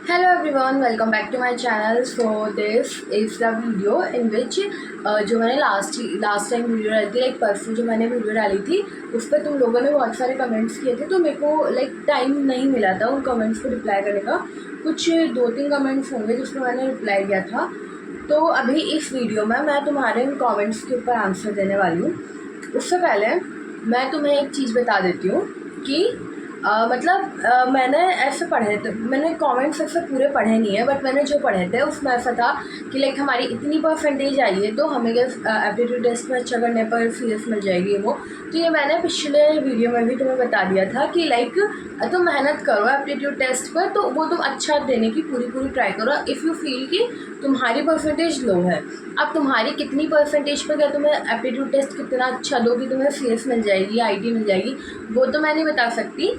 Hello everyone, welcome back to my channel. So this is the video in which जो मैंने last time video डाली थी, like परसों जो मैंने वीडियो डाली थी उस पर तुम लोगों ने बहुत सारे कमेंट्स किए थे, तो मेरे को लाइक टाइम नहीं मिला था उन कमेंट्स को रिप्लाई करने का। कुछ 2-3 कमेंट्स होंगे जिसमें मैंने रिप्लाई किया था। तो अभी इस वीडियो में मैं तुम्हारे उन कमेंट्स के ऊपर आंसर देने वाली हूँ। उससे पहले मैं तुम्हें एक चीज़ बता देती हूँ कि मैंने ऐसे पढ़े थे, मैंने कमेंट्स ऐसे पूरे पढ़े नहीं है, बट मैंने जो पढ़े थे उसमें ऐसा था कि लाइक हमारी इतनी परसेंटेज आई है तो हमें एप्टीट्यूड टेस्ट में अच्छा करने पर CS मिल जाएगी वो। तो ये मैंने पिछले वीडियो में भी तुम्हें बता दिया था कि लाइक तुम मेहनत करो एप्टीट्यूड टेस्ट पर, तो वो तुम अच्छा देने की पूरी ट्राई करो इफ़ यू फील कि तुम्हारी परसेंटेज लो है। अब तुम्हारी कितनी परसेंटेज पर क्या तुम्हें एप्टीट्यूड टेस्ट कितना अच्छा दो कि तुम्हें CS मिल जाएगी या IT मिल जाएगी, वो तो मैं नहीं बता सकती।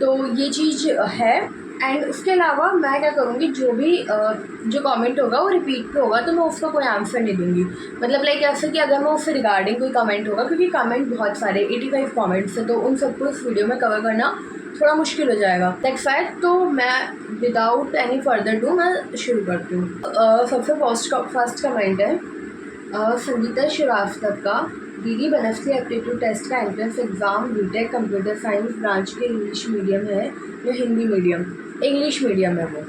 तो ये चीज़ है। एंड उसके अलावा मैं क्या करूँगी, जो कमेंट होगा वो रिपीट पे होगा तो मैं उसका कोई आंसर नहीं दूँगी। मतलब लाइक ऐसे कि अगर मैं उससे रिगार्डिंग कोई कमेंट होगा, क्योंकि कमेंट बहुत सारे 85 कमेंट्स है, तो उन सबको इस वीडियो में कवर करना थोड़ा मुश्किल हो जाएगा। दैट्स व्हाई तो मैं विदाउट एनी फर्दर डू मैं शुरू करती हूँ। सबसे फर्स्ट कमेंट है संगीता श्रीवास्तव का। दीदी बनस्ली एप्टीट्यूड टेस्ट का entrance exam BTech computer science branch के इंग्लिश मीडियम है या हिंदी मीडियम? इंग्लिश मीडियम है वो,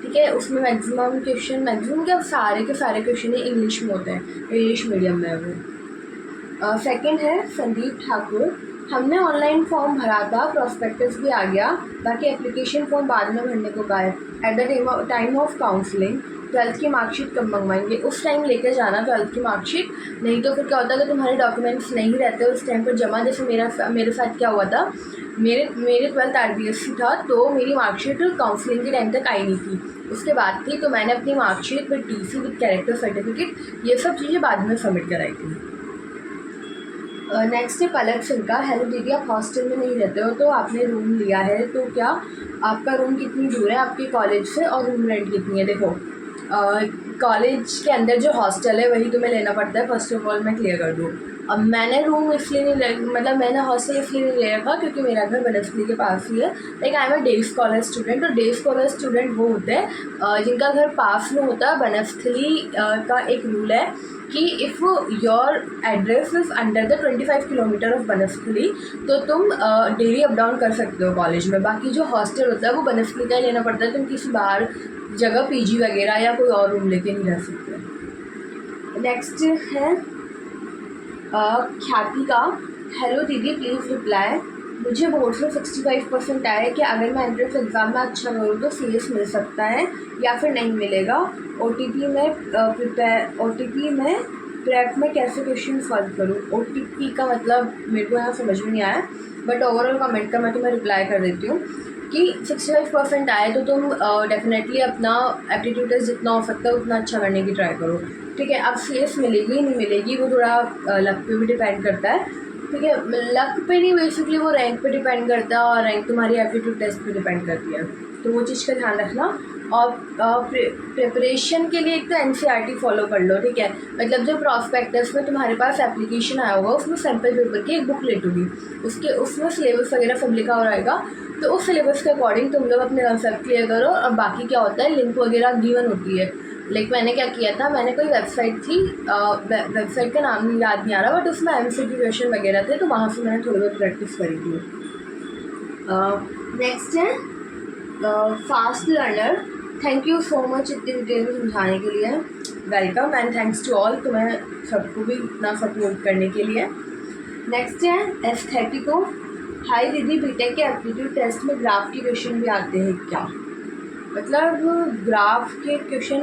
ठीक है। उसमें मैक्सिमम क्या सारे के सारे क्वेश्चन ही इंग्लिश में होते हैं, इंग्लिश मीडियम में है वो। सेकंड है संदीप ठाकुर। हमने ऑनलाइन फॉर्म भरा था, प्रॉस्पेक्टस भी आ गया, बाकी एप्लीकेशन फॉर्म बाद में भरने को कहा है। At the time of counselling 12th की मार्कशीट कब मंगवाएंगे? उस टाइम लेकर जाना 12th की मार्कशीट, नहीं तो फिर क्या होता है कि तुम्हारे डॉक्यूमेंट्स नहीं रहते उस टाइम पर जमा। जैसे मेरे साथ क्या हुआ था, मेरे 12th RBSC था, तो मेरी मार्कशीट काउंसलिंग के टाइम तक आई नहीं थी, उसके बाद थी। तो मैंने अपनी marksheet with TC with character certificate ये सब चीज़ें बाद में सबमिट कराई थी। नेक्स्ट है पलक सिंह का। हेलो दीदी, आप हॉस्टल में नहीं रहते हो तो आपने रूम लिया है, तो क्या आपका रूम कितनी दूर है आपके कॉलेज से और रूम रेंट कितनी है? देखो, कॉलेज के अंदर जो हॉस्टल है वही तुम्हें लेना पड़ता है। फर्स्ट ऑफ ऑल मैं क्लियर कर दूँ, अब मैंने रूम इसलिए नहीं मैंने हॉस्टल इसलिए नहीं ले रखा क्योंकि मेरा घर बनस्ली के पास ही है। Like I am a day scholar student, और डे स्कॉलर स्टूडेंट वो होते हैं जिनका घर पास में होता है। बनस्थली का एक रूल है कि if your address is under the 25 kilometre of Banasthali तो तुम डेली अप डाउन कर सकते हो कॉलेज में। बाकी जो हॉस्टल होता है वो बनस्थली का ही लेना पड़ता है, तुम किसी बाहर जगह PG वगैरह या कोई और रूम लेके नहीं रह सकते। नेक्स्ट है ख्याति का। हेलो दीदी, प्लीज़ रिप्लाई। मुझे बोर्ड से 65% आया कि अगर मैं एंट्रेंस एग्ज़ाम में अच्छा करूँ तो CS मिल सकता है या फिर नहीं मिलेगा? OTP में प्रेप में कैसे क्वेश्चन सॉल्व करूँ? OTP का मतलब मेरे को यहाँ समझ में नहीं आया, बट ओवरऑल कमेंट का मैं तुम्हें रिप्लाई कर देती हूँ कि 65% आए तो तुम डेफिनेटली अपना एप्टीट्यूड टेस्ट जितना हो सकता है उतना अच्छा करने की ट्राई करो, ठीक है। अब CS मिलेगी नहीं मिलेगी वो थोड़ा लक पे भी डिपेंड करता है, ठीक है। लक पे नहीं, बेसिकली वो रैंक पे डिपेंड करता है, और रैंक तुम्हारी एप्टीट्यूड टेस्ट पे डिपेंड करती है, तो वो चीज़ का ध्यान रखना। और प्रिपरेशन के लिए एक तो NCERT फॉलो कर लो, ठीक है। मतलब जो प्रॉस्पेक्टस में तुम्हारे पास एप्लीकेशन आया होगा उसमें सैम्पल पेपर की एक बुकलेट होगी, उसमें सिलेबस वगैरह सब लिखा हो रहेगा, तो उस सिलेबस के अकॉर्डिंग तुम लोग अपने कंसेप्ट क्लियर करो। और बाकी क्या होता है, लिंक वगैरह गिवन होती है। लाइक मैंने क्या किया था, मैंने कोई वेबसाइट थी, वेबसाइट का नाम याद नहीं आ रहा, बट उसमें MCQ क्वेश्चन वगैरह थे, तो वहाँ से मैंने थोड़ी बहुत प्रैक्टिस करी थी। नेक्स्ट है fast learner. Thank you so much इतनी डिटेल में समझाने के लिए, welcome and thanks to all, तुम्हें सबको भी इतना सपोर्ट करने के लिए। नेक्स्ट है एस्थेटिको। हाय दीदी, बीटेक के एप्टीट्यूड टेस्ट में ग्राफ के क्वेश्चन भी आते हैं क्या? मतलब ग्राफ के क्वेश्चन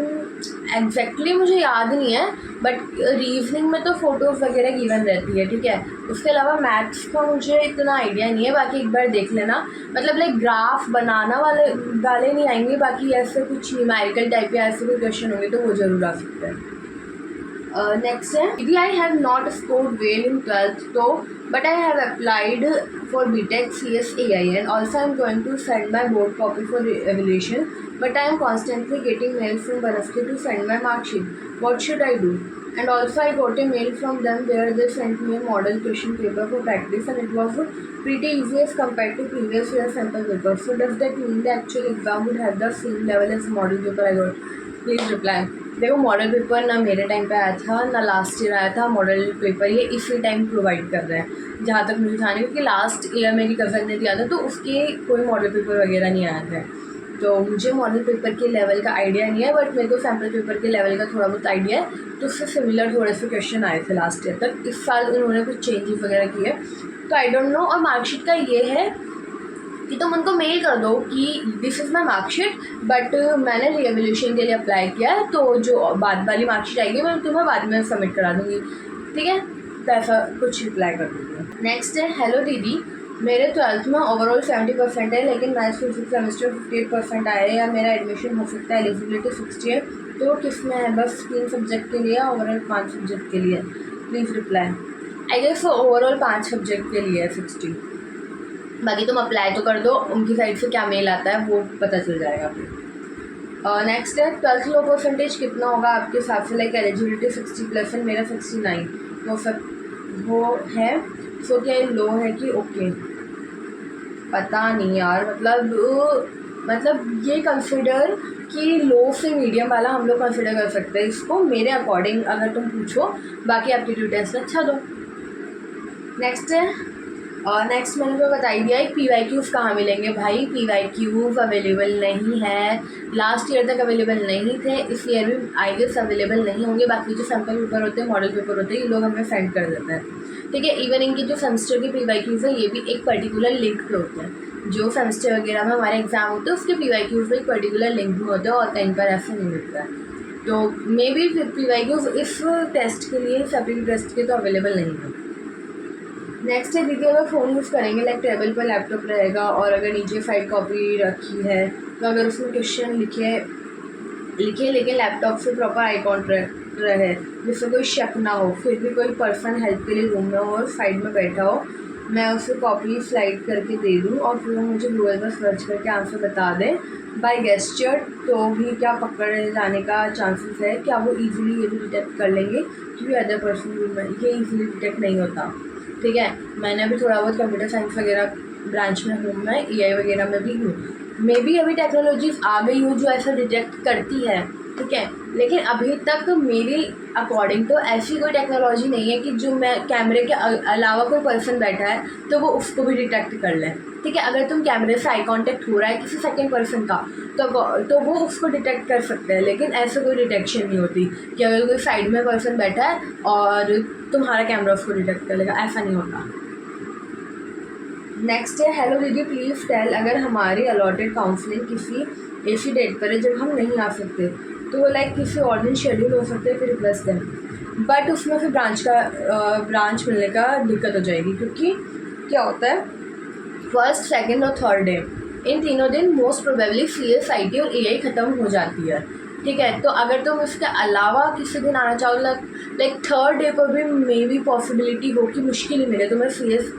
एग्जैक्टली मुझे याद नहीं है, बट रीजनिंग में तो फोटोज़ वगैरह गिवन रहती है, ठीक है। उसके अलावा मैथ्स का मुझे इतना आइडिया नहीं है, बाकी एक बार देख लेना। मतलब लाइक ग्राफ बनाना वाले नहीं आएंगे, बाकी ऐसे कुछ न्यूमेरिकल टाइप या ऐसे कोई क्वेश्चन होंगे तो वो ज़रूर आ सकते हैं। नेक्स्ट है दीदी, I have not scored well in 12th तो but I have applied for BTech CS AI and also I'm going to send my board copy for evaluation, but I am constantly getting mail from Banasthi to send my mark sheet. What should I do? And also I got a mail from them where they sent me a model question paper for practice, and it was pretty easy as compared to previous year sample paper. So does that mean the actual exam would have the same level as model paper I got? Please reply. देखो model paper ना मेरे time पे आया था ना last year आया था। Model paper ये इसी टाइम प्रोवाइड कर रहे हैं जहाँ तक मुझे जाने, क्योंकि लास्ट ईयर मेरी कज़न ने दिया था तो उसके कोई मॉडल पेपर वगैरह नहीं आया था। तो मुझे मॉडल पेपर के लेवल का आइडिया नहीं है, बट मेरे को सैम्पल पेपर के लेवल का थोड़ा बहुत आइडिया है। तो उससे सिमिलर थोड़े से क्वेश्चन आए थे लास्ट ईयर तक। इस साल उन्होंने कुछ चेंजेस वगैरह किए, तो आई डोंट नो। और मार्कशीट का ये है कि तुम उनको मेल कर दो कि this is my marksheet, but मैंने रीएवल्यूशन के लिए अप्लाई किया है, तो जो बाद वाली मार्कशीट आएगी मैं तुम्हें बाद में सबमिट करा दूँगी, ठीक है। तो ऐसा कुछ रिप्लाई कर दूँगी। नेक्स्ट है, हेलो दीदी, मेरे 12th में ओवरऑल 70% है, लेकिन मैथ्स फिजिक्स सेमेस्टर 58% आया है, या मेरा एडमिशन हो सकता है, एलिजिबिलिटी 60 है, तो किस में है? बस 3 सब्जेक्ट के लिए, ओवरऑल 5 सब्जेक्ट के लिए? Please reply. I guess overall 5 subject के लिए है 60। बाकी तुम अप्लाई तो कर दो, उनकी साइड से क्या मेल आता है वो पता चल जाएगा फिर। नेक्स्ट है, 12th लो परसेंटेज कितना होगा आपके हिसाब से? लाइक एलिजिबिलिटी 60+ है, मेरा 69, तो सब वो है। सो क्या ये लो है कि ओके? पता नहीं यार, मतलब ये कंसिडर कि लो से मीडियम वाला हम लोग कंसिडर कर सकते हैं इसको, मेरे अकॉर्डिंग अगर तुम पूछो। बाकी एप्टीट्यूड टेस्ट अच्छा दो। नेक्स्ट है, और नेक्स्ट मैंने तो बता ही दिया है, PYQs कहाँ मिलेंगे भाई? PYQs अवेलेबल नहीं है, लास्ट ईयर तक अवेलेबल नहीं थे, इस ईयर भी आई गेस अवेलेबल नहीं होंगे। बाकी जो सैम्पल पेपर होते हैं, मॉडल पेपर होते हैं, ये लोग हमें सेंड कर देते हैं, ठीक है। इवन इनकी जो सेमेस्टर की PYQs है ये भी एक पर्टिकुलर लिंक पे होते हैं। जो सेमेस्टर वगैरह में हमारे एग्जाम होते हैं उसके PYQs पे एक पर्टिकुलर लिंक भी होते हैं, और कहीं पर ऐसा नहीं मिलता है। तो मे बी PYQs इस टेस्ट के लिए, सेपरेट टेस्ट के तो अवेलेबल नहीं है। नेक्स्ट है, दीदी अगर फ़ोन यूज़ करेंगे, लाइक टेबल पर लैपटॉप रहेगा, और अगर नीचे साइड कॉपी रखी है, तो अगर उसमें क्वेश्चन लिखे लेकिन लैपटॉप से प्रॉपर आई कॉन्टैक्ट रहे, जिससे कोई शक ना हो, फिर भी कोई पर्सन हेल्प के लिए रूम में हो और साइड में बैठा हो, मैं उसे कॉपी स्लाइड करके दे दूँ और फिर वो मुझे गूगल पर सर्च करके आंसर बता दें बाय गेस्चर, तो भी क्या पकड़े जाने का चांसेस है? क्या वो ईजिली ये भी डिटेक्ट कर लेंगे? क्योंकि अदर पर्सन रूम में ये ईजिली डिटेक्ट नहीं होता, ठीक है। मैंने अभी थोड़ा बहुत कंप्यूटर साइंस वगैरह ब्रांच में हूँ, मैं EI वगैरह में भी हूँ। मे बी अभी टेक्नोलॉजीज आ गई हो जो ऐसा डिटेक्ट करती है, ठीक है, लेकिन अभी तक मेरी अकॉर्डिंग तो ऐसी कोई टेक्नोलॉजी नहीं है कि जो मैं कैमरे के अलावा कोई पर्सन बैठा है तो वो उसको भी डिटेक्ट कर ले, ठीक है। अगर तुम कैमरे से आई कांटेक्ट हो रहा है किसी सेकंड पर्सन का, तो वो उसको डिटेक्ट कर सकते हैं, लेकिन ऐसे कोई डिटेक्शन नहीं होती कि अगर कोई साइड में पर्सन बैठा है और तुम्हारा कैमरा उसको डिटेक्ट कर लेगा, ऐसा नहीं होता। नेक्स्ट है, हेलो दीदी प्लीज़ टेल, अगर हमारी अलॉटेड काउंसलिंग किसी ऐसी डेट पर है जब हम नहीं आ सकते, तो वो लाइक किसी और दिन शेड्यूल हो सकते हैं, फिर रिक्वेस्ट है, बट उसमें फिर ब्रांच मिलने का दिक्कत हो जाएगी, क्योंकि क्या होता है, फर्स्ट, सेकंड और थर्ड डे, इन तीनों दिन मोस्ट प्रोबेबली CS, IT और AI ख़त्म हो जाती है, ठीक है। तो अगर तुम इसके अलावा किसी दिन आना चाहो, लाइक थर्ड डे पर भी मे बी पॉसिबिलिटी हो कि मुश्किल ही मिले तुम्हें CS,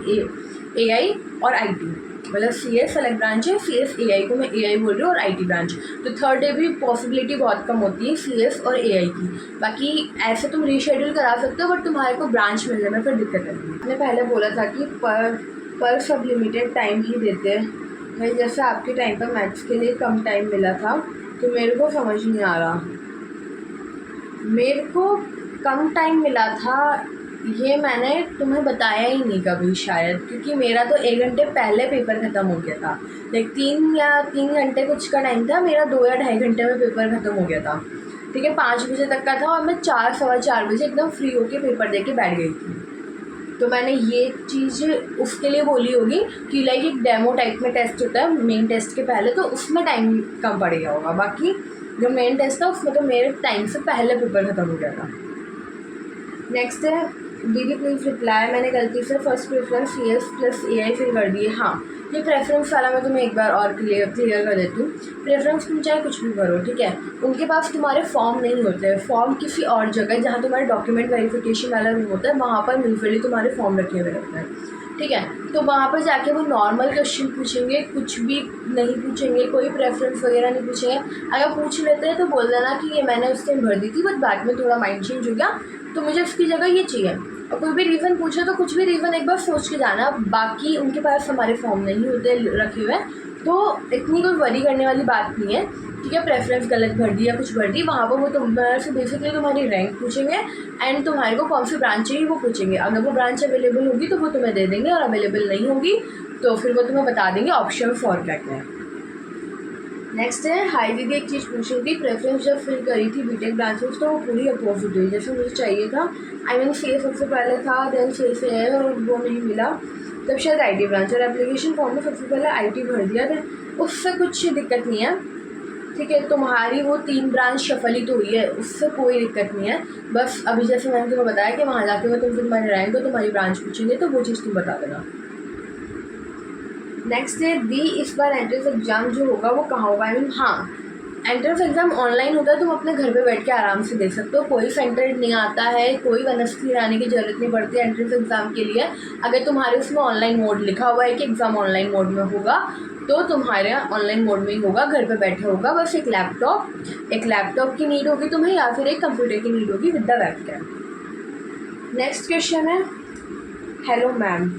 AI और IT, मतलब CS अलग ब्रांच है, CS AI को मैं AI बोल रही हूँ, और IT ब्रांच, तो थर्ड डे भी पॉसिबिलिटी बहुत कम होती है CS और AI की। बाकी ऐसे तुम रीशेड्यूल करा सकते हो, बट तुम्हारे को ब्रांच मिलने में फिर दिक्कत है। मैंने पहले बोला था कि पर सब लिमिटेड टाइम ही देते हैं भाई, जैसे आपके टाइम पर मैथ्स के लिए कम टाइम मिला था, तो मेरे को समझ नहीं आ रहा, मेरे को कम टाइम मिला था ये मैंने तुम्हें बताया ही नहीं कभी शायद, क्योंकि मेरा तो 1 घंटे पहले पेपर ख़त्म हो गया था, लाइक 3 घंटे कुछ का टाइम था मेरा, 2 या ढाई घंटे में पेपर ख़त्म हो गया था, ठीक है। 5 बजे तक का था और मैं 4, सवा 4 बजे एकदम फ्री होके पेपर दे के बैठ गई थी। तो मैंने ये चीज़ उसके लिए बोली होगी कि लाइक एक डेमो टाइप में टेस्ट होता है मेन टेस्ट के पहले, तो उसमें टाइम कम पड़ गया होगा। बाकी जो मेन टेस्ट था उसमें तो मेरे टाइम से पहले पेपर ख़त्म हो गया था। नेक्स्ट है, दीदी प्लीज़ रिप्लाई, मैंने गलती से first preference CS plus AI fill कर दिए। हाँ, ये प्रेफरेंस वाला मैं तुम्हें एक बार और क्लियर कर देती हूँ। प्रेफरेंस तुम चाहे कुछ भी करो, ठीक है, उनके पास तुम्हारे फॉर्म नहीं होते हैं, फॉर्म किसी और जगह जहाँ तुम्हारे डॉक्यूमेंट वेरिफिकेशन वाला रूम होता है वहाँ पर म्यूचुअली तुम्हारे फॉर्म रखे हुए रहते हैं, ठीक है। तो वहाँ पर जाके वो नॉर्मल क्वेश्चन पूछेंगे, कुछ भी नहीं पूछेंगे, कोई प्रेफरेंस वगैरह नहीं पूछेंगे। अगर पूछ लेते हैं तो बोल देना कि ये मैंने उस टाइम भर दी थी, बट बाद में थोड़ा माइंड चेंज हो गया, तो मुझे उसकी जगह ये चाहिए। और कोई भी रीज़न पूछे तो कुछ भी रीज़न एक बार सोच के जाना, बाकी उनके पास हमारे फॉर्म नहीं होते रखे हुए, तो इतनी कोई वरी करने वाली बात नहीं है। ठीक है, प्रेफरेंस गलत भर दी या कुछ भर दी, वहाँ पर वो तुम्हारे से बेसिकली तुम्हारी रैंक पूछेंगे एंड तुम्हारे को कौन सी ब्रांच चाहिए वो पूछेंगे। अगर वो ब्रांच अवेलेबल होगी तो वो तुम्हें दे देंगे, और अवेलेबल नहीं होगी तो फिर वो तुम्हें बता देंगे ऑप्शन फॉर क्या क्या है। नेक्स्ट है, हाई दीदी एक चीज़ पूछ रही थी, प्रेफरेंस जब फिल करी थी बीटेक ब्रांचेस तो वो पूरी अपोजिट हुई जैसे मुझे चाहिए था। आई मीन सी सबसे पहले था, देन सी है और वो नहीं मिला, तब शायद IT ब्रांच, और एप्लीकेशन फॉर्म में सबसे पहले IT भर दिया था। उससे कुछ दिक्कत नहीं है, ठीक है। तुम्हारी वो 3 ब्रांच शफल ही तो हुई है, उससे कोई दिक्कत नहीं है। बस अभी जैसे मैंने तुम्हें बताया कि वहाँ जाके वो तुम तुम्हारी रैंक हो तुम्हारी ब्रांच पूछेंगे तो वो चीज़ तुम बता देना। नेक्स्ट है दी, इस बार एंट्रेंस एग्ज़ाम जो होगा वो कहाँ होगा? आई मीन हाँ, एंट्रेंस एग्ज़ाम ऑनलाइन होता है, तुम अपने घर पे बैठ के आराम से देख सकते हो, कोई सेंटर नहीं आता है, कोई वनस्पति लाने की ज़रूरत नहीं पड़ती एंट्रेंस एग्ज़ाम के लिए। अगर तुम्हारे उसमें ऑनलाइन मोड लिखा हुआ है कि एग्ज़ाम ऑनलाइन मोड में होगा तो तुम्हारे ऑनलाइन मोड में ही होगा, घर पे बैठे होगा। बस एक लैपटॉप की नीड होगी तुम्हें, या फिर एक कंप्यूटर की नीड होगी with the webcam. Next question है, हेलो मैम,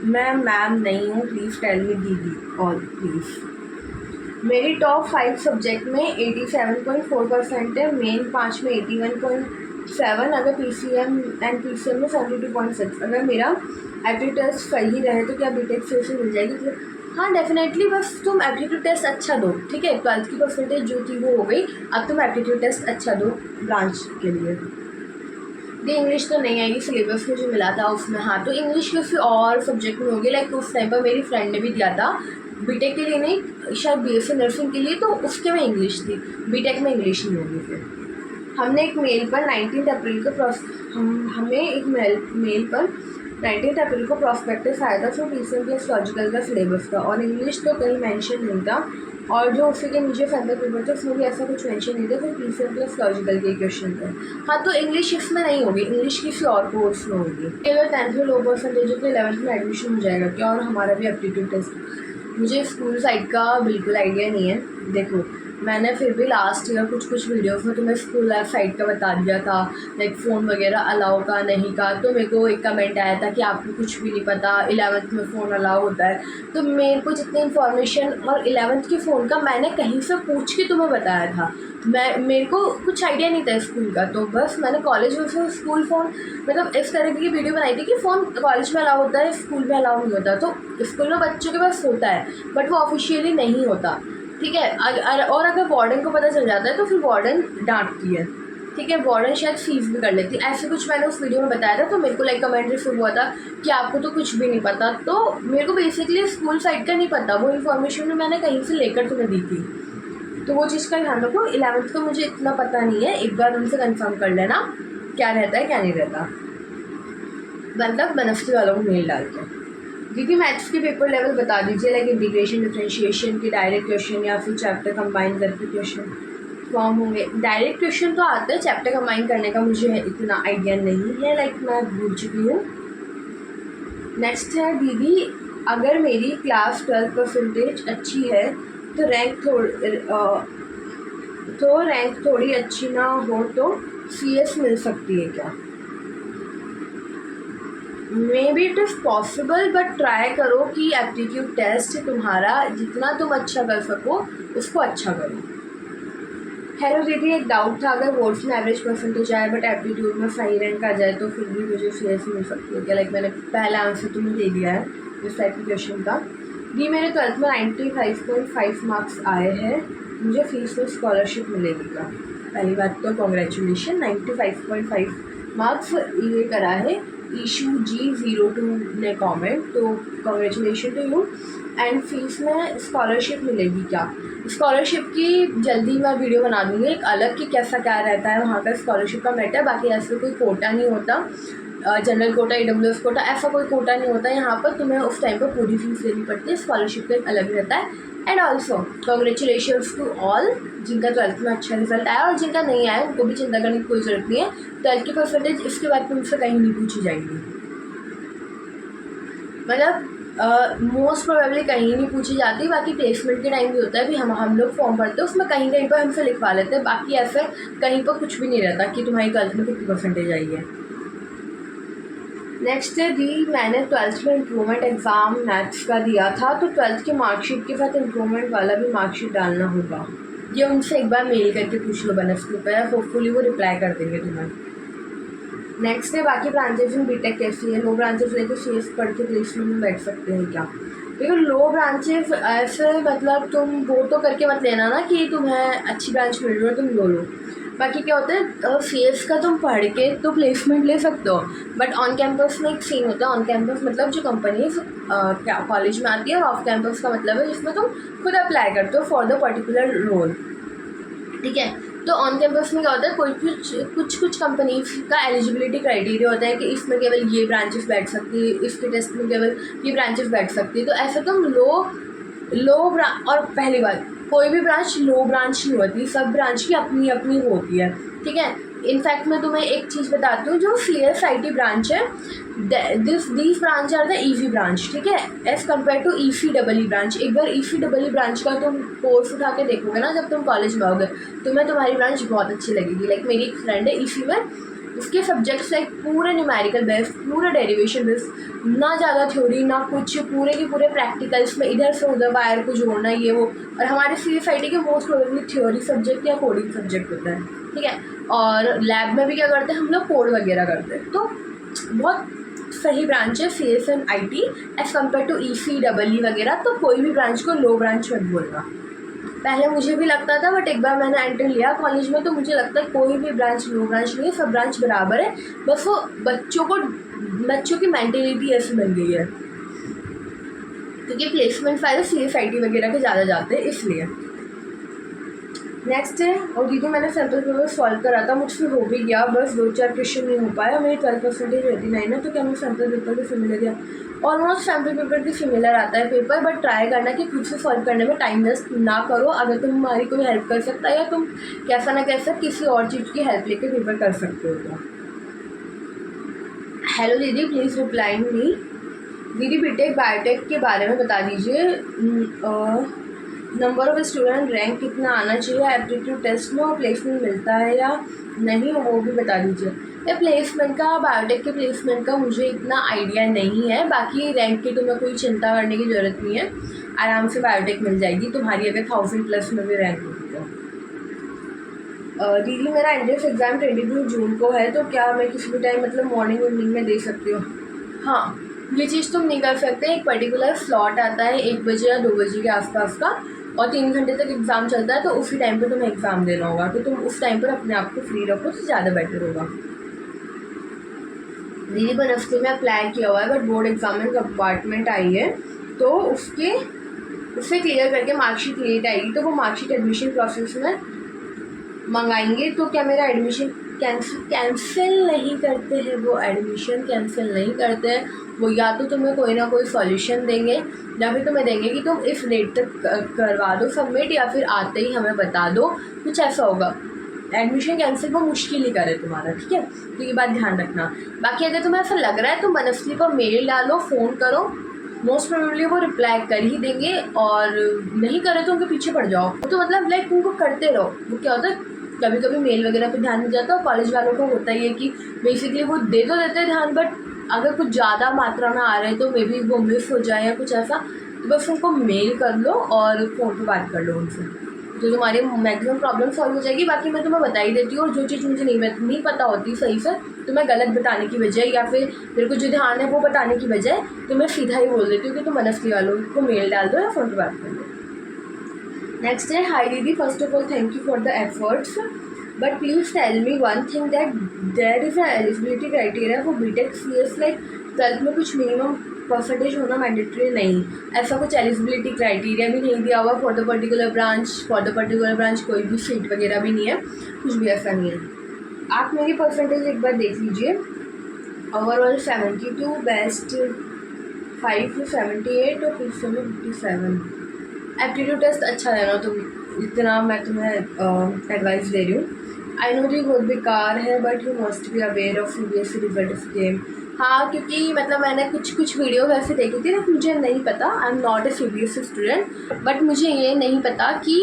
मैं मैम नहीं हूँ, प्लीज़ टेल मी दीदी और प्लीज़। मेरी टॉप 5 सब्जेक्ट में 87.4% है, मेन 5 में 81.7, अगर PCM एंड PCM में 72.6। अगर मेरा एप्टीट्यूड टेस्ट सही रहे तो क्या बीटेक फिर से मिल जाएगी? तो हाँ डेफिनेटली, बस तुम एप्टीट्यूड टेस्ट अच्छा दो, ठीक है। 12th की परसेंटेज जो थी वो हो गई, अब तुम एप्टीट्यूड टेस्ट अच्छा दो ब्रांच के लिए। दी इंग्लिश तो नहीं आएगी, सिलेबस में जो मिला था उसमें। हाँ, तो इंग्लिश किसी और सब्जेक्ट में होगी, लाइक उस टाइम पर मेरी फ्रेंड ने भी दिया था बीटेक के लिए, नहीं शायद BSc नर्सिंग के लिए, तो उसके में इंग्लिश थी, बीटेक में इंग्लिश नहीं होगी। फिर हमने एक मेल पर 19 अप्रैल को हमें एक मेल पर 19 अप्रैल को प्रॉस्पेक्टस आया था फिर PCM प्लस लॉजिकल का सिलेबस का, और इंग्लिश तो कहीं मेंशन नहीं था, और जो उसी के नीचे सेंटर पेपर थे उसमें भी ऐसा कुछ मेंशन नहीं था, फिर PCM प्लस लॉजिकल के क्वेश्चन थे। हाँ, तो इंग्लिश इसमें नहीं होगी, इंग्लिश किसी और कोर्स में होगी। अगर 10th में लो परसेंटेज हो तो 11th में एडमिशन हो जाएगा क्या? और हमारा भी एप्टीट्यूड टेस्ट, मुझे स्कूल साइड का बिल्कुल आइडिया नहीं है। देखो, मैंने फिर भी लास्ट ईयर कुछ वीडियोस में तुम्हें स्कूल लाइफ साइड का बता दिया था, लाइक फ़ोन वगैरह अलाउ का नहीं का, तो मेरे को एक कमेंट आया था कि आपको कुछ भी नहीं पता, 11th में फ़ोन अलाउ होता है। तो मेरे को जितनी इन्फॉर्मेशन और 11th के फ़ोन का मैंने कहीं से पूछ के तुम्हें बताया था, मेरे को कुछ आइडिया नहीं था स्कूल का, तो बस मैंने कॉलेज में फिर स्कूल फ़ोन मतलब इस तरह की वीडियो बनाई थी कि फ़ोन कॉलेज में अलाउ होता है, स्कूल में अलाउ नहीं होता। तो स्कूल में बच्चों के पास होता है बट वो ऑफिशियली नहीं होता, ठीक है। और अगर वार्डन को पता चल जाता है तो फिर वार्डन डांटती है, ठीक है। वार्डन शायद फीस भी कर लेती है, ऐसे कुछ मैंने उस वीडियो में बताया था। तो मेरे को लाइक कमेंट रिसीव हुआ था कि आपको तो कुछ भी नहीं पता, तो मेरे को बेसिकली स्कूल साइड का नहीं पता, वो इन्फॉर्मेशन भी मैंने कहीं से लेकर तुम्हें दी थी, तो वो चीज़ का ध्यान रखो। 11th का मुझे इतना पता नहीं है, एक बार उनसे कंफर्म कर लेना क्या रहता है क्या नहीं रहता, मतलब बनस्पति वालों को मेल डाल के। दीदी मैथ्स के पेपर लेवल बता दीजिए, लाइक इंटीग्रेशन, डिफरेंशिएशन के डायरेक्ट क्वेश्चन या फिर चैप्टर कंबाइन करके क्वेश्चन फॉर्म होंगे। डायरेक्ट क्वेश्चन तो आता है, चैप्टर कंबाइन करने का मुझे इतना आइडिया नहीं है, लाइक मैं भूल चुकी हूँ। नेक्स्ट है दीदी, अगर मेरी क्लास 12 परसेंटेज अच्छी है तो रैंक थोड़ी अच्छी ना हो तो CS मिल सकती है क्या? May be it is possible, but try करो कि एप्टीट्यूड टेस्ट तुम्हारा जितना तुम अच्छा कर सको उसको अच्छा करो। हेलो दीदी, एक डाउट था, अगर बोर्ड्स में एवरेज परसेंटेज आए बट एप्टीट्यूड में सही रैंक आ जाए तो फिर भी मुझे CS मिल सकती है क्या? लाइक मैंने पहला आंसर तुम्हें दे दिया है इस टाइप के क्वेश्चन का। जी, मेरे 12th में 95.5 मार्क्स आए हैं, मुझे फीस में स्कॉलरशिप मिलेगी क्या? पहली बात तो कॉन्ग्रेचुलेशन, 95.5 मार्क्स ये करा है ईशू G02 ने कमेंट, तो congratulation to you. And fees में स्कॉलरशिप मिलेगी क्या? स्कॉलरशिप की जल्दी मैं वीडियो बना दूँगी एक अलग कि कैसा क्या रहता है वहाँ का स्कॉलरशिप का मैटर। बाकी ऐसे कोई कोटा नहीं होता, जनरल कोटा, EWS कोटा, ऐसा कोई कोटा नहीं होता यहाँ पर, तुम्हें उस टाइम पर पूरी फीस देनी पड़ती है, स्कॉलरशिप का एक अलग रहता है। And also congratulations to all जिनका 12th में अच्छा रिजल्ट आया, और जिनका नहीं आया उनको भी चिंता करने की कोई ज़रूरत नहीं है। 12th की परसेंटेज इसके बाद तुमसे कहीं नहीं पूछी जाएगी, मतलब मोस्ट प्रोबेबली कहीं नहीं पूछी जाती, बाकी प्लेसमेंट के टाइम भी होता है भी हम लोग फॉर्म भरते हैं, उसमें कहीं कहीं पर हमसे लिखवा लेते हैं, बाकी ऐसे कहीं पर कुछ भी नहीं रहता कि तुम्हारी 12th में कितनी परसेंटेज आई है। नेक्स्ट है दी, मैंने 12th में इम्प्रूवमेंट एग्ज़ाम मैथ्स का दिया था, तो 12th के मार्कशीट के साथ इम्प्रूवमेंट वाला भी मार्कशीट डालना होगा। ये उनसे एक बार मेल करके पूछ लो बनस्पति पर, होपफुली वो रिप्लाई कर देंगे तुम्हें। नेक्स्ट है बाकी ब्रांचेज में बीटेक कैसी है, लो ब्रांचेस लेके सीएस पढ़ के प्लेसमेंट में बैठ सकते हैं क्या? देखो लो ब्रांचेस ऐसे मतलब तुम वो तो करके मत लेना ना कि तुम्हें अच्छी ब्रांच मिल रही है तुम लो। बाकी क्या होता है सीएस का तुम पढ़ के तो प्लेसमेंट ले सकते हो, बट ऑन कैंपस में एक सीन होता है। ऑन कैंपस मतलब जो कंपनीज कॉलेज में आती है, और ऑफ कैंपस का मतलब है जिसमें तुम खुद अप्लाई करते हो फॉर द पर्टिकुलर रोल, ठीक है। तो ऑन कैंपस में क्या होता है, कुछ कंपनीज का एलिजिबिलिटी क्राइटेरिया होता है कि इसमें केवल ये ब्रांचेस बैठ सकती है, इसके टेस्ट में केवल ये ब्रांचेस बैठ सकती है। तो ऐसे तुम और पहली बात, कोई भी ब्रांच लो ब्रांच नहीं होती, सब ब्रांच की अपनी अपनी होती है, ठीक है। इनफैक्ट मैं तुम्हें एक चीज़ बताती हूँ, जो CSIT ब्रांच है, these branch are the EV branch, ठीक है, as compare to ECEE branch. एक बार ECEE ब्रांच का तुम कोर्स उठा के देखोगे ना जब तुम कॉलेज में आओगे, तुम्हें तुम्हारी ब्रांच बहुत अच्छी लगेगी। लाइक मेरी एक फ्रेंड है EC में, उसके सब्जेक्ट्स लाइक पूरे न्यूमेरिकल बेस्ड, पूरे डेरिवेशन बेस्ड, ना ज़्यादा थ्योरी ना कुछ, पूरे के पूरे प्रैक्टिकल्स में इधर से उधर वायर को जोड़ना ये वो। और हमारे CSIT के मोस्ट प्रोबेबली थ्योरी सब्जेक्ट या कोडिंग सब्जेक्ट होता है, ठीक है। और लैब में भी क्या करते हैं हम लोग, कोड वगैरह करते हैं। तो बहुत सही ब्रांच है CSNIT as compare to ECEE वगैरह। तो कोई भी ब्रांच को लो ब्रांच मत बोलना। पहले मुझे भी लगता था, बट एक बार मैंने एंटर लिया कॉलेज में तो मुझे लगता है कोई भी ब्रांच लो ब्रांच नहीं है, सब ब्रांच बराबर है। बस वो बच्चों की मेंटेलिटी ऐसी बन गई है, क्योंकि प्लेसमेंट फाइल CSIT वगैरह के ज़्यादा जाते हैं इसलिए। नेक्स्ट है, और दीदी मैंने सैम्पल पेपर सॉल्व करा था, मुझसे हो भी गया, बस 2-4 क्वेश्चन नहीं हो पाया। मेरी 12% 89 है, तो क्या मैं सैम्पल पेपर भी सिमिलर या ऑलमोस्ट सैम्पल पेपर भी सिमिलर आता है पेपर, बट ट्राई करना कि खुद से सॉल्व करने में टाइम वेस्ट ना करो। अगर तुम्हारी कोई हेल्प कर सकता है या तुम कैसा ना कैसा किसी और चीज़ की हेल्प लेके पेपर कर सकते हो। क्या हेलो दीदी, प्लीज़ रिप्लाई मी। दीदी बीटेक बायोटेक के बारे में बता दीजिए, नंबर ऑफ स्टूडेंट, रैंक कितना आना चाहिए, एप्टीट्यूड टेस्ट में और प्लेसमेंट मिलता है या नहीं, वो भी बता दीजिए। ये प्लेसमेंट का, बायोटेक के प्लेसमेंट का मुझे इतना आइडिया नहीं है, बाकी रैंक की तुम्हें कोई चिंता करने की ज़रूरत नहीं है, आराम से बायोटेक मिल जाएगी तुम्हारी अगर 1000+ में भी रैंक होगी तो। दीदी मेरा एंट्रेंस एग्ज़ाम 22 जून को है, तो क्या मैं किसी भी टाइम मतलब मॉर्निंग इवनिंग में दे सकती हूँ? हाँ, ये चीज़ तुम नहीं कर सकते। एक पर्टिकुलर स्लॉट आता है 1 बजे या 2 बजे के आसपास का, और 3 घंटे तक एग्ज़ाम चलता है, तो उसी टाइम पर तुम्हें एग्ज़ाम देना होगा। तो तुम उस टाइम पर अपने आप को फ्री रखो तो ज़्यादा बेटर होगा। दीदी बनस्पति में अप्लाई किया हुआ है, बट बोर्ड एग्ज़ाम में कंपार्टमेंट आई है, तो उससे क्लियर करके मार्कशीट लेट आएगी, तो वो मार्कशीट एडमिशन प्रोसेस में मंगाएंगे। तो क्या मेरा एडमिशन कैंसिल नहीं करते हैं? वो एडमिशन कैंसिल नहीं करते हैं, वो या तो तुम्हें कोई ना कोई सॉल्यूशन देंगे, या फिर तुम्हें देंगे कि तुम इस डेट तक करवा दो सबमिट, या फिर आते ही हमें बता दो, कुछ ऐसा होगा। एडमिशन कैंसिल वो मुश्किल ही करे तुम्हारा, ठीक है, तो ये बात ध्यान रखना। बाकी अगर तुम्हें ऐसा लग रहा है, तुम बनस्पति को मेल डालो, फ़ोन करो, मोस्ट प्रोबेबली वो रिप्लाई कर ही देंगे, और नहीं करे तो उनके पीछे पड़ जाओ। तो मतलब लाइक उनको करते रहो। वो क्या होता है, कभी कभी मेल वगैरह पे ध्यान नहीं जाता, और कॉलेज वालों को होता ही है कि बेसिकली वो दे तो देते हैं ध्यान, बट अगर कुछ ज़्यादा मात्रा में आ रहे हैं तो मे बी वो मिस हो जाए या कुछ ऐसा, तो बस उनको मेल कर लो और फ़ोन पे बात कर लो उनसे, तो तुम्हारी मैक्सिमम प्रॉब्लम सॉल्व हो जाएगी। बाकी मैं तुम्हें बता ही देती हूँ, और जो चीज़ मुझे नहीं पता होती सही से, तो मैं गलत बताने की बजाय, या फिर मेरे को जो ध्यान है वो बताने की बजाय, तो मैं सीधा ही बोल देती हूँ कि तुम बनस्पति वालों को मेल डाल दो या फ़ोन पर बात कर लो। नेक्स्ट है, हाई दीदी, first of all thank you for the efforts, but please tell me one thing, that there is a eligibility criteria for BTech CS, like 12th में कुछ मिनिमम परसेंटेज होना मैंडेटरी नहीं, ऐसा कुछ एलिजिबिलिटी क्राइटेरिया भी नहीं दिया हुआ फॉर द पर्टिकुलर ब्रांच, कोई भी सीट वगैरह भी नहीं है, कुछ भी ऐसा नहीं है। आप मेरी परसेंटेज एक बार देख लीजिए, ओवरऑल 72, बेस्ट 5 to 78 और फिर से 57। एप्टीट्यूड टेस्ट अच्छा देना, तो इतना मैं तुम्हें एडवाइस दे रही हूँ। आई नो ये बहुत बेकार है, but you must be aware of CBSE result scheme. हाँ, क्योंकि मतलब मैंने कुछ वीडियो वैसे देखी थी, तो मुझे नहीं पता, I am not a CBSE student, but मुझे ये नहीं पता कि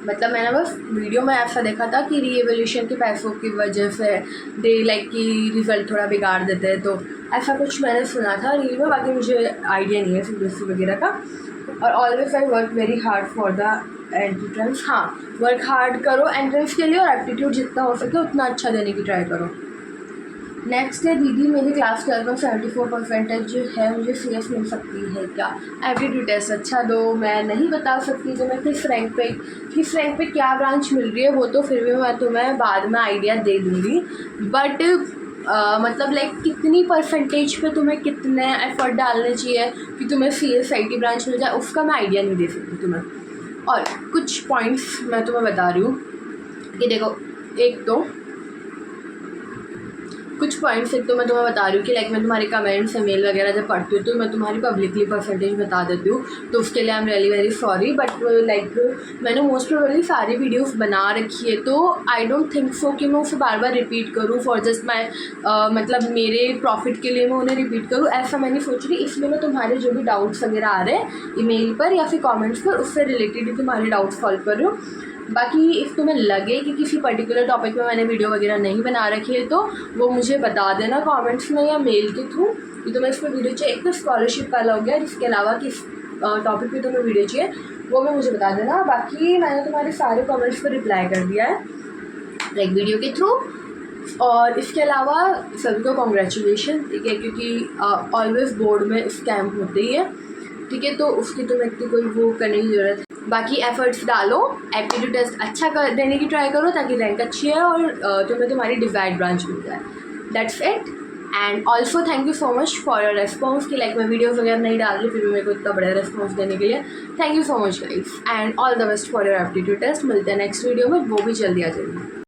मतलब मैंने बस वीडियो में ऐसा देखा था कि रीएवोल्यूशन के पैसों की वजह से दे लाइक कि रिज़ल्ट थोड़ा बिगाड़ देते हैं, तो ऐसा कुछ मैंने सुना था रील में। बाकी मुझे आइडिया नहीं है सीबीएसई वगैरह का। और always I work very hard for the entrance. हाँ, वर्क हार्ड करो एंट्रेंस के लिए, और एप्टीट्यूड जितना हो सके उतना अच्छा देने की ट्राई करो। नेक्स्ट है, दीदी मेरी क्लास 12 में 74% है, मुझे CS मिल सकती है क्या? एप्टीट्यूड टेस्ट अच्छा दो, मैं नहीं बता सकती तुम्हें किस रैंक पे क्या ब्रांच मिल रही है, वो तो फिर भी मैं तुम्हें बाद में आइडिया दे दूँगी। बट मतलब लाइक कितनी परसेंटेज पे तुम्हें कितने एफर्ट डालने चाहिए कि तुम्हें CS IT ब्रांच मिल जाए, उसका मैं आइडिया नहीं दे सकती तुम्हें। और कुछ पॉइंट्स मैं तुम्हें बता रही हूँ कि देखो, एक तो कुछ पॉइंट्स एक तो मैं तुम्हें बता रही हूँ कि लाइक मैं तुम्हारे कमेंट्स मेल वगैरह जब पढ़ती हूँ तो मैं तुम्हारी पब्लिकली परसेंटेज बता देती हूँ, तो उसके लिए I am really very sorry. But like मैंने मोस्ट प्रोबेबली सारी वीडियोस बना रखी है, तो आई डोंट थिंक सो कि मैं उसे बार बार रिपीट करूँ फॉर जस्ट माई मतलब मेरे प्रॉफिट के लिए मैं उन्हें रिपीट करूँ, ऐसा मैं नहीं सोच रही। इसलिए मैं तुम्हारे जो भी डाउट्स वगैरह आ रहे हैं ईमेल पर या फिर कॉमेंट्स पर, उससे रिलेटेड ही तुम्हारे डाउट्स सॉल्व कर रही हूँ। बाकी इफ़ तुम्हें लगे कि किसी पर्टिकुलर टॉपिक में मैंने वीडियो वगैरह नहीं बना रखी है, तो वो मुझे बता देना कमेंट्स में या मेल के थ्रू कि तुम्हें इस पर वीडियो चाहिए। एक तो स्कॉलरशिप वाला हो गया, जिसके अलावा किस टॉपिक पे तुम्हें वीडियो चाहिए वो भी मुझे बता देना। बाकी मैंने तुम्हारे सारे कमेंट्स पर रिप्लाई कर दिया है लाइक वीडियो के थ्रू। और इसके अलावा सभी को कॉन्ग्रेचुलेशन, ठीक है, क्योंकि ऑलवेज बोर्ड में स्कैम होते ही है, ठीक है, तो उसकी तुम्हें इतनी कोई वो करने की ज़रूरत है। बाकी एफर्ट्स डालो, एप्टीट्यूड टेस्ट अच्छा देने की ट्राई करो ताकि रैंक अच्छी है और तुम्हें तुम्हारी डिज़ायर्ड ब्रांच मिल जाए। That's it. And also thank you so much for your response कि लाइक मैं वीडियोज़ वगैरह नहीं डाल रही, फिर भी मेरे को इतना बड़ा रेस्पॉन्स देने के लिए thank you so much guys, and all the best for your aptitude test. मिलते हैं नेक्स्ट वीडियो में, वो भी जल्दी आ जाएगी।